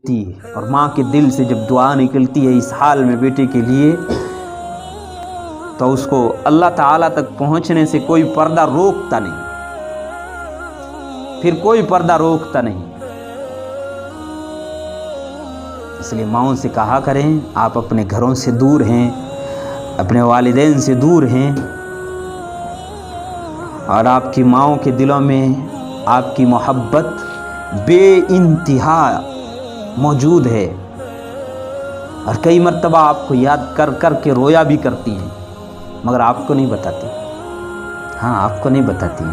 اور ماں کے دل سے جب دعا نکلتی ہے اس حال میں بیٹے کے لیے، تو اس کو اللہ تعالیٰ تک پہنچنے سے کوئی پردہ روکتا نہیں، پھر کوئی پردہ روکتا نہیں۔ اس لیے ماؤں سے کہا کریں آپ اپنے گھروں سے دور ہیں، اپنے والدین سے دور ہیں، اور آپ کی ماؤں کے دلوں میں آپ کی محبت بے انتہا موجود ہے، اور کئی مرتبہ آپ کو یاد کر کر کے رویا بھی کرتی ہیں، مگر آپ کو نہیں بتاتی۔ ہاں، آپ کو نہیں بتاتی،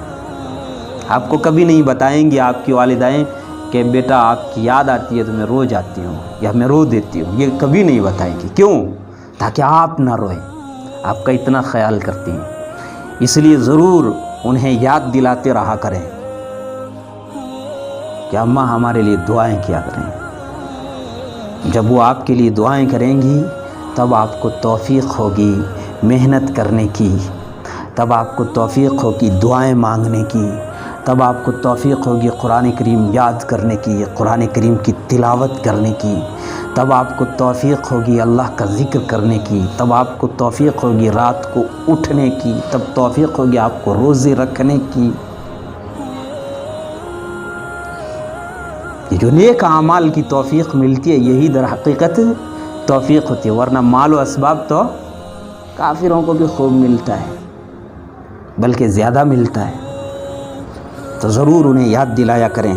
آپ کو کبھی نہیں بتائیں گی آپ کی والدائیں کہ بیٹا آپ کی یاد آتی ہے تو میں رو جاتی ہوں یا میں رو دیتی ہوں، یہ کبھی نہیں بتائیں گی۔ کیوں؟ تاکہ آپ نہ روئیں، آپ کا اتنا خیال کرتی ہیں۔ اس لیے ضرور انہیں یاد دلاتے رہا کریں کہ اماں ہمارے لیے دعائیں کیا کریں۔ جب وہ آپ کے لیے دعائیں کریں گی تب آپ کو توفیق ہوگی محنت کرنے کی، تب آپ کو توفیق ہوگی دعائیں مانگنے کی، تب آپ کو توفیق ہوگی قرآن کریم یاد کرنے کی، قرآن کریم کی تلاوت کرنے کی، تب آپ کو توفیق ہوگی اللہ کا ذکر کرنے کی، تب آپ کو توفیق ہوگی رات کو اٹھنے کی، تب توفیق ہوگی آپ کو روزے رکھنے کی۔ یہ جو نیک اعمال کی توفیق ملتی ہے یہی در حقیقت توفیق ہوتی ہے، ورنہ مال و اسباب تو کافروں کو بھی خوب ملتا ہے، بلکہ زیادہ ملتا ہے۔ تو ضرور انہیں یاد دلایا کریں۔